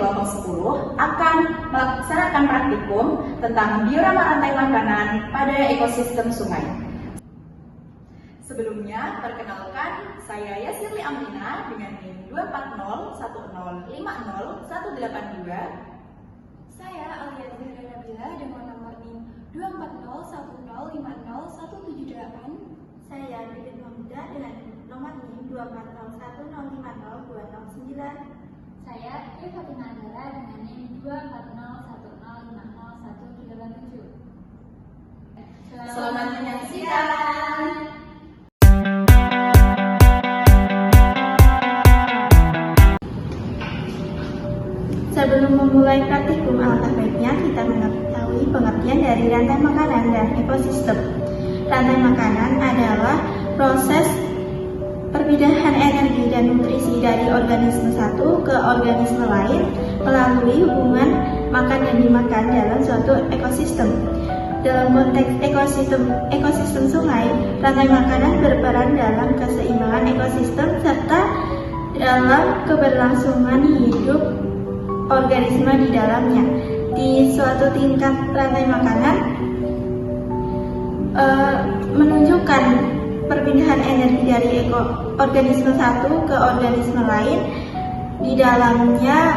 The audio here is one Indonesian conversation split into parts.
kelompok 10 akan melaksanakan praktikum tentang diorama rantai makanan pada ekosistem sungai. Sebelumnya, perkenalkan, saya Yasirli Amrina dengan NIM 2401050182. Saya Alia Zahra Nabila dengan nomor NIM 2401050178. Saya Bibit Mahmuda dengan nomor NIM 240105029. Saya Fatima Andara dengan NIM 2401050187. Selamat menyaksikan. Sebelum memulai praktikum, alangkah baiknya kita mengetahui pengertian dari rantai makanan dan ekosistem. Rantai makanan adalah proses perpindahan energi dan nutrisi dari organisme satu ke organisme lain melalui hubungan makan dan dimakan dalam suatu ekosistem. Dalam konteks ekosistem sungai, rantai makanan berperan dalam keseimbangan ekosistem serta dalam keberlangsungan hidup organisme di dalamnya. Di suatu tingkat rantai makanan menunjukkan perpindahan energi dari organisme satu ke organisme lain. Di dalamnya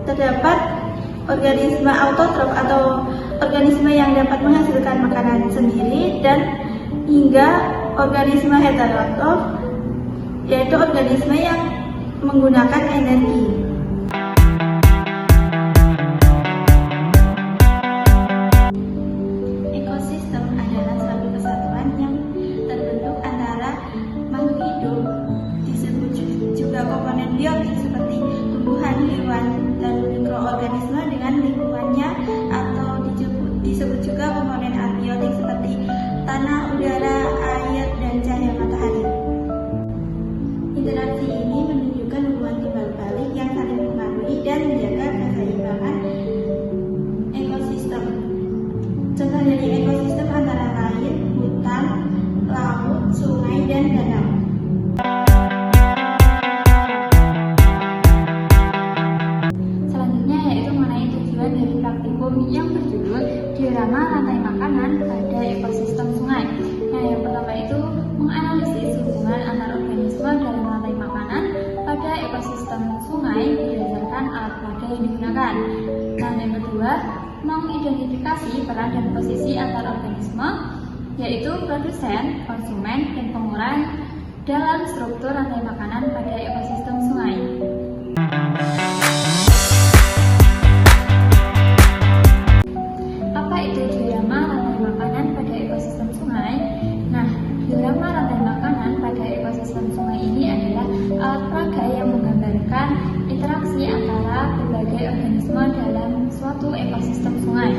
terdapat organisme autotrof atau organisme yang dapat menghasilkan makanan sendiri, dan hingga organisme heterotrof, yaitu organisme yang menggunakan energi. Ekosistem adalah suatu kesatuan yang terbentuk antara makhluk hidup, disebut juga komponen biotik seperti tumbuhan, hewan, dan mikroorganisme dengan lingkungannya, atau disebut juga komponen abiotik seperti tanah, udara, air, dan cahaya matahari. Interaksi ini menunjukkan hubungan timbal balik yang saling mempengaruhi dan menjaga keseimbangan ekosistem. Contoh dari ekosistem antara lain hutan, laut, sungai, dan danau. Selanjutnya yaitu mengenai tujuan dari praktikum yang berjudul diorama rantai makanan pada ekosistem sungai. Nah, yang pertama itu menganalisis hubungan antar organisme dalam rantai makanan pada ekosistem sungai berdasarkan alat peraga yang digunakan. Nah, yang kedua, mengidentifikasi peran dan posisi antar organisme, yaitu produsen, konsumen, dan pengurai dalam struktur rantai makanan pada ekosistem sungai. Apa itu diorama rantai makanan pada ekosistem sungai? Nah, diorama rantai makanan pada ekosistem sungai ini adalah alat peraga yang menggambarkan interaksi antara berbagai organisme dalam suatu ekosistem sungai.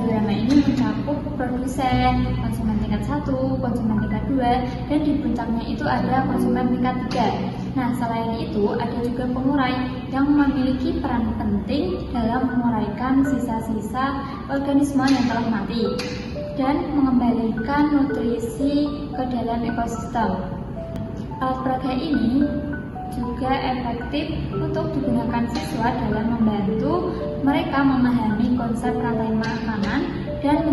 Diorama ini mencakup produsen, konsumen tingkat 1, konsumen tingkat 2, dan di puncaknya itu ada konsumen tingkat 3. Nah, selain itu ada juga pengurai yang memiliki peran penting dalam menguraikan sisa-sisa organisme yang telah mati dan mengembalikan nutrisi ke dalam ekosistem. Alat peraga ini juga efektif untuk digunakan siswa dalam membantu mereka memahami konsep rantai makanan dan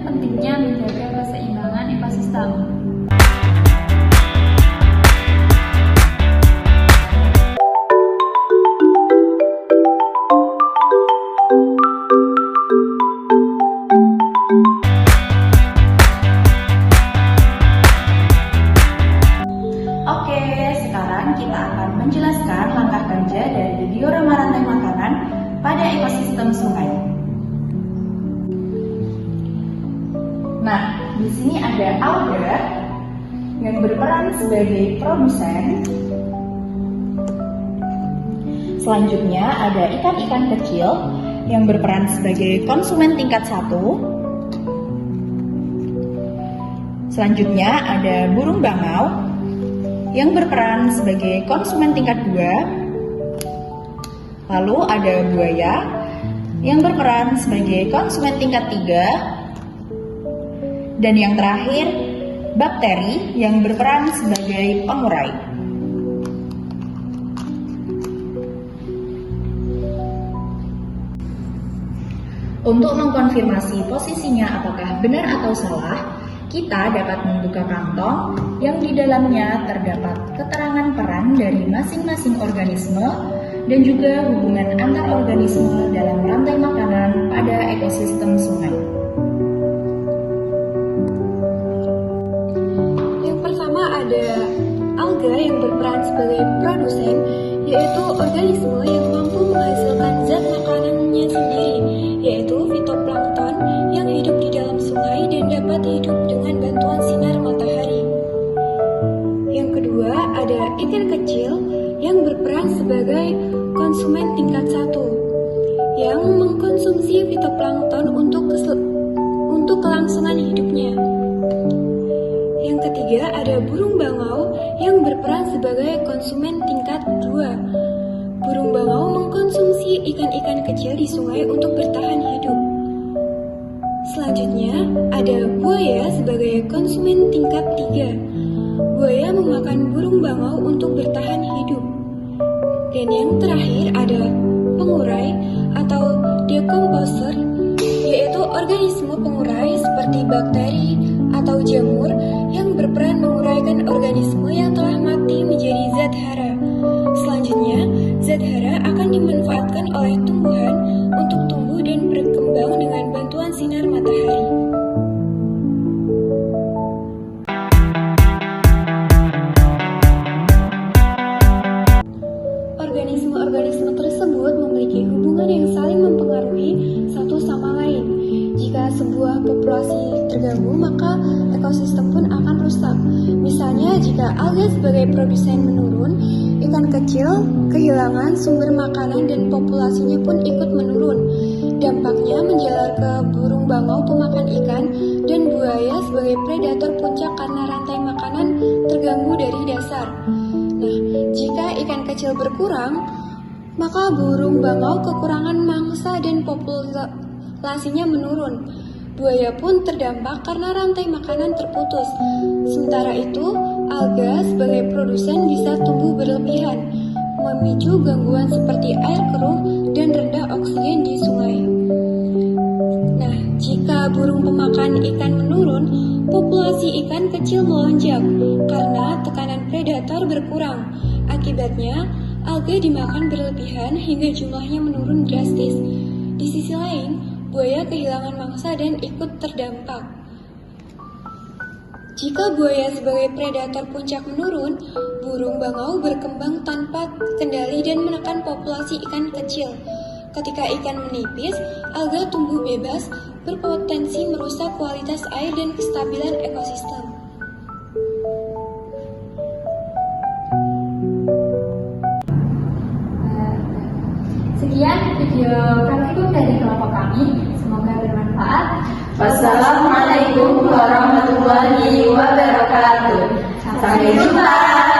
pentingnya menjaga keseimbangan ekosistem. Oke, sekarang kita akan menjelaskan langkah kerja dari diorama rantai makanan pada ekosistem sungai. Nah, di sini ada alga yang berperan sebagai produsen. Selanjutnya ada ikan-ikan kecil yang berperan sebagai konsumen tingkat 1. Selanjutnya ada burung bangau yang berperan sebagai konsumen tingkat 2. Lalu ada buaya yang berperan sebagai konsumen tingkat 3. Dan yang terakhir, bakteri yang berperan sebagai pengurai. Untuk mengkonfirmasi posisinya apakah benar atau salah, kita dapat membuka kantong yang di dalamnya terdapat keterangan peran dari masing-masing organisme dan juga hubungan antar organisme dalam rantai makanan pada ekosistem sungai. Yang pertama ada alga yang berperan sebagai produsen, yaitu organisme yang mampu menghasilkan zat makanannya sendiri, yaitu fitoplankton yang hidup di dalam sungai dan dapat hidup dengan bantuan sinar matahari. Yang kedua ada ikan kecil yang berperan sebagai konsumen tingkat 1 yang mengkonsumsi fitoplankton untuk kelangsungan hidupnya. Yang ketiga ada burung bangau yang berperan sebagai konsumen tingkat 2. Burung bangau mengkonsumsi ikan-ikan kecil di sungai untuk bertahan hidup. Selanjutnya ada buaya sebagai konsumen tingkat 3. Buaya memakan burung bangau untuk bertahan hidup. Dan yang terakhir ada pengurai atau decomposer, yaitu organisme pengurai seperti bakteri atau jamur yang berperan menguraikan organisme yang telah mati menjadi zat hara. Selanjutnya, zat hara akan dimanfaatkan oleh tumbuhan untuk tumbuh dan berkembang dengan bantuan sinar matahari. Organisme-organisme tersebut memiliki hubungan yang saling mempengaruhi satu sama lain. Jika sebuah populasi terganggu, maka ekosistem pun akan rusak. Misalnya, jika alga sebagai produsen menurun, ikan kecil kehilangan sumber makanan dan populasinya pun ikut menurun. Dampaknya menjalar ke burung bangau pemakan ikan dan buaya sebagai predator puncak karena rantai makanan terganggu dari dasar. Nah, jika ikan kecil berkurang, maka burung bangau kekurangan mangsa dan populasinya menurun. Buaya pun terdampak karena rantai makanan terputus. Sementara itu, alga sebagai produsen bisa tumbuh berlebihan, memicu gangguan seperti air keruh dan rendah oksigen di sungai. Nah, jika burung pemakan ikan menurun, populasi ikan kecil melonjak karena tekanan predator berkurang. Akibatnya, alga dimakan berlebihan hingga jumlahnya menurun drastis. Di sisi lain, buaya kehilangan mangsa dan ikut terdampak. Jika buaya sebagai predator puncak menurun, burung bangau berkembang tanpa kendali dan menekan populasi ikan kecil. Ketika ikan menipis, alga tumbuh bebas, berpotensi merusak kualitas air dan kestabilan ekosistem. Sekian video praktikum dari kelompok kami, semoga bermanfaat. Wassalamualaikum warahmatullahi wabarakatuh. Sampai jumpa.